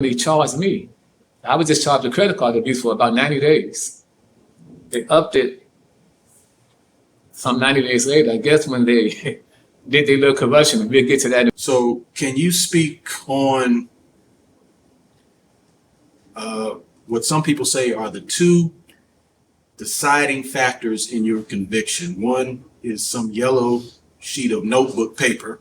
They charged me. I was just charged with credit card abuse for about 90 days. They upped it some 90 days later, I guess, when they did their little correction. We'll get to that. So can you speak on what some people say are the two deciding factors in your conviction? One is some yellow sheet of notebook paper.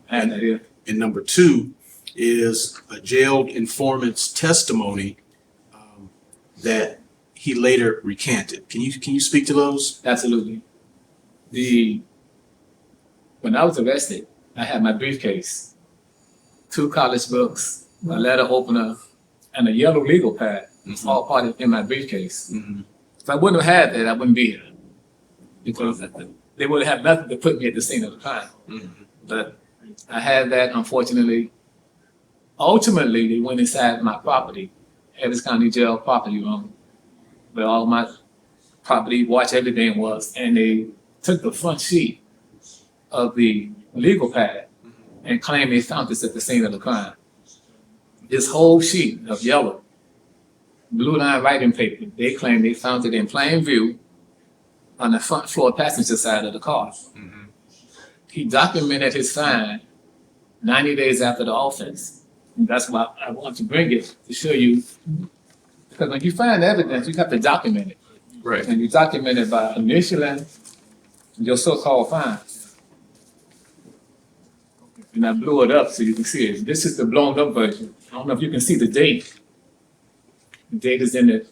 And number two is a jailed informant's testimony that he later recanted. Can you speak to those? Absolutely. When I was arrested, I had my briefcase, 2 college books, a letter opener, and a yellow legal pad, all part in my briefcase. If I wouldn't have had that, I wouldn't be here, because they would have had nothing to put me at the scene of the crime. But I had that, unfortunately. Ultimately, they went inside my property, Harris County Jail property room, where all my property, watch, everything was, and they took the front sheet of the legal pad and claimed they found this at the scene of the crime. This whole sheet of yellow, blue line writing paper, they claimed they found it in plain view on the front floor passenger side of the car. He documented his find 90 days after the offense. And that's why I want to bring it to show you, because when you find evidence, you have to document it. Right. And you document it by initialing your so-called find. And I blew it up so you can see it. This is the blown up version. I don't know if you can see the date. The date is in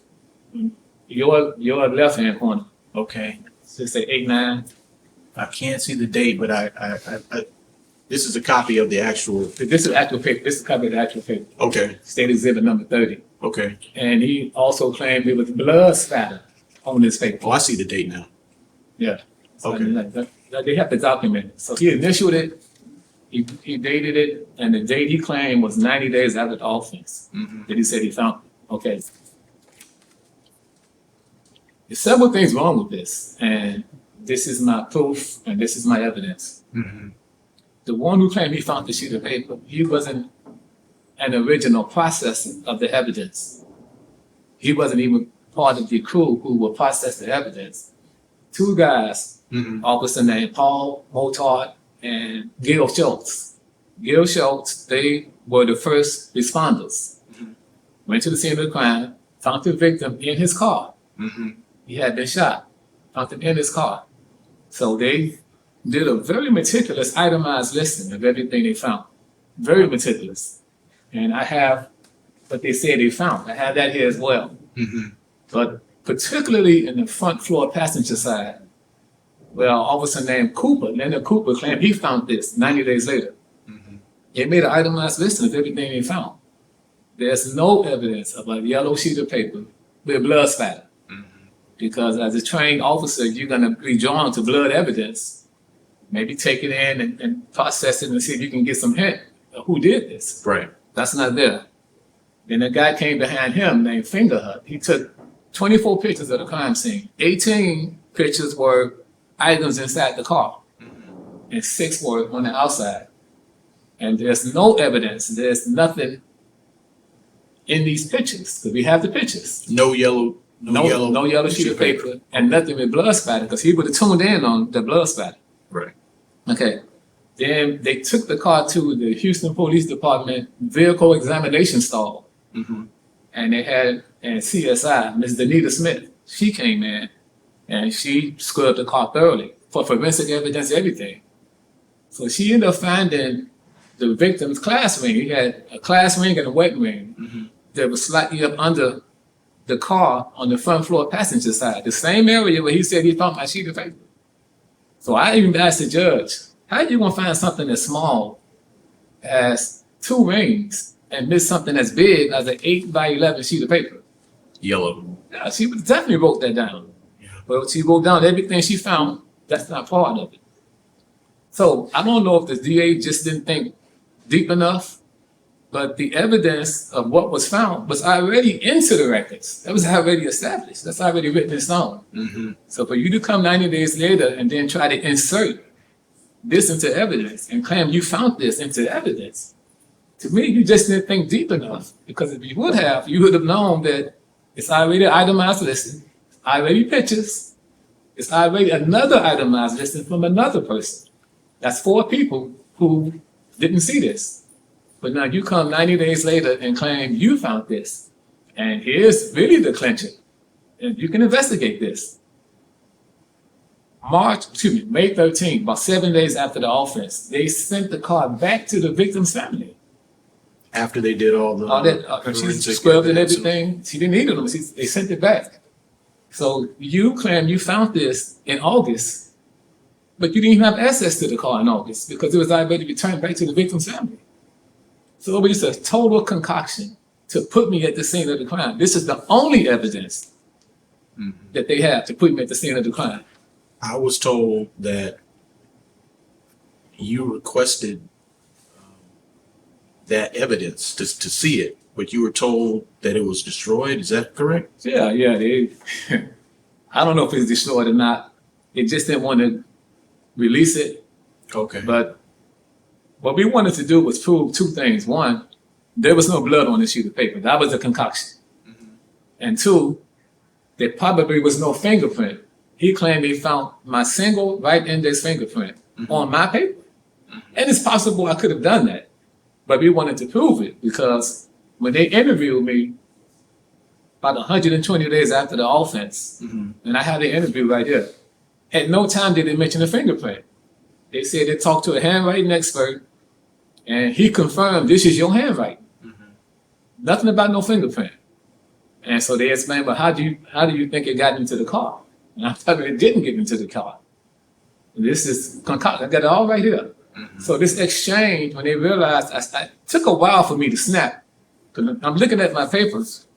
your left hand corner. Okay. Just say 8/9. I can't see the date, but I this is a copy of the actual. This is actual paper. This is a copy of the actual paper. Okay. State exhibit number 30. Okay. And he also claimed it was blood spatter on this paper. Oh, I see the date now. Yeah. So Okay. they have to document it. So he initialed it, he dated it, and the date he claimed was 90 days after the offense that he said he found it. Okay. There's several things wrong with this, and this is my proof, and this is my evidence. The one who claimed he found the sheet of paper, he wasn't an original processor of the evidence. He wasn't even part of the crew who would process the evidence. 2 guys, officer named Paul Motard and Gil Schultz. Gil Schultz, they were the first responders. Went to the scene of the crime, found the victim in his car. He had been shot, found him in his car. So they did a very meticulous, itemized listing of everything they found. Very meticulous. And I have what they said they found. I have that here as well. But particularly in the front floor passenger side, well, officer named Cooper, Leonard Cooper, claimed he found this 90 days later. They made an itemized listing of everything they found. There's no evidence of a yellow sheet of paper with blood spatter. Because as a trained officer, you're going to be drawn to blood evidence. Maybe take it in and process it and see if you can get some hint of who did this. Right. That's not there. Then a guy came behind him named Fingerhut. He took 24 pictures of the crime scene. 18 pictures were items inside the car, and 6 were on the outside. And there's no evidence. There's nothing in these pictures, because we have the pictures. No yellow sheet of paper, and nothing with blood spatter, because he would have tuned in on the blood spatter. Right. Okay. Then they took the car to the Houston Police Department vehicle examination stall. And they had CSI, Ms. Danita Smith. She came in and she scrubbed the car thoroughly for forensic evidence, everything. So she ended up finding the victim's class ring. He had a class ring and a wet ring that was slightly up under the car on the front floor passenger side, the same area where he said he found my sheet of paper. So I even asked the judge, how are you going to find something as small as 2 rings and miss something as big as an 8x11 sheet of paper? Yellow. Yeah, she definitely wrote that down. Yeah. But she wrote down everything she found. That's not part of it. So I don't know if the DA just didn't think deep enough, but the evidence of what was found was already into the records. That was already established. That's already written in stone. So for you to come 90 days later and then try to insert this into evidence and claim you found this into evidence, To me, you just didn't think deep enough, because if you would have, you would have known that it's already itemized listing, already pictures, it's already another itemized listing from another person. That's 4 people who didn't see this. But now you come 90 days later and claim you found this. And here's really the clincher. And you can investigate this. May 13th, about 7 days after the offense, they sent the car back to the victim's family. After they did all She forensic scrubbed and evidence. everything. She didn't need it. They sent it back. So you claim you found this in August, but you didn't even have access to the car in August because it was already returned back to the victim's family. So it was just a total concoction to put me at the scene of the crime. This is the only evidence that they have to put me at the scene of the crime. I was told that you requested that evidence to see it, but you were told that it was destroyed. Is that correct? Yeah. I don't know if it's destroyed or not. It just didn't want to release it. Okay. But what we wanted to do was prove 2 things. 1, there was no blood on this sheet of paper. That was a concoction. And 2, there probably was no fingerprint. He claimed he found my single right index fingerprint on my paper. And it's possible I could have done that. But we wanted to prove it because when they interviewed me about 120 days after the offense, and I had the interview right here, at no time did they mention a fingerprint. They said they talked to a handwriting expert, and he confirmed this is your handwriting. Nothing about no fingerprint. And so they explained, but how do you think it got into the car? And I told them it didn't get into the car. This is concoction. I got it all right here. So this exchange, when they realized, it took a while for me to snap. Because I'm looking at my papers.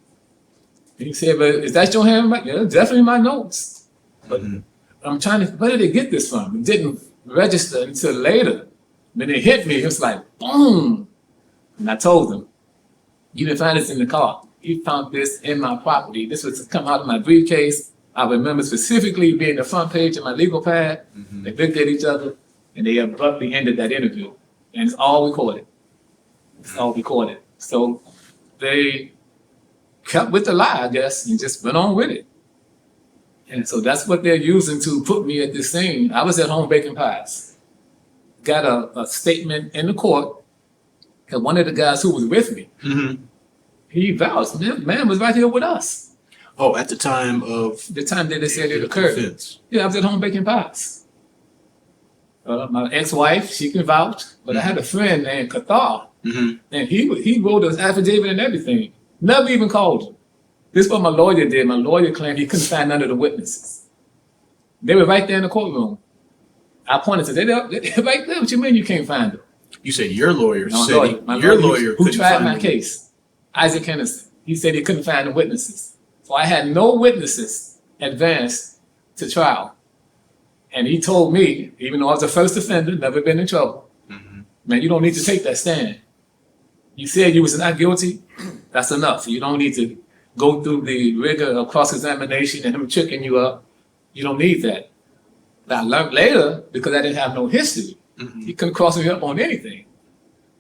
And he said, but is that your handwriting? Yeah, definitely my notes. But I'm trying to, where did they get this from? It didn't register until later. When it hit me, it was like, boom. And I told them, you didn't find this in the car. You found this in my property. This was to come out of my briefcase. I remember specifically being the front page of my legal pad. They looked at each other, and they abruptly ended that interview. And it's all recorded. It's all recorded. So they kept with the lie, I guess, and just went on with it. And so that's what they're using to put me at this scene. I was at home baking pies. Got a statement in the court, and one of the guys who was with me, he vouched, man was right here with us. Oh, at the time of The time that they said it occurred. offense. Yeah, I was at home baking pies. My ex-wife, she can vouch, but I had a friend named Qatar, and he wrote an affidavit and everything. Never even called him. This is what my lawyer did. My lawyer claimed he couldn't find none of the witnesses. They were right there in the courtroom. I pointed to them. They're right there. What you mean you can't find them? You said your lawyer My said lawyer, your lawyer who couldn't tried find my them. case, Isaac Henderson. He said he couldn't find the witnesses. So I had no witnesses advanced to trial. And he told me, even though I was a first offender, never been in trouble, man, you don't need to take that stand. You said you was not guilty, that's enough. You don't need to go through the rigor of cross-examination and him tricking you up. You don't need that. But I learned later, because I didn't have no history, he couldn't cross me up on anything.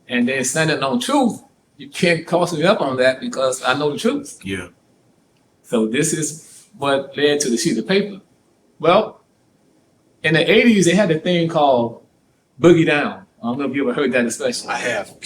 And then standing on truth, you can't cross me up on that because I know the truth. Yeah. So this is what led to the sheet of paper. Well, in the 80s, they had a thing called Boogie Down. I don't know if you ever heard that expression. I have.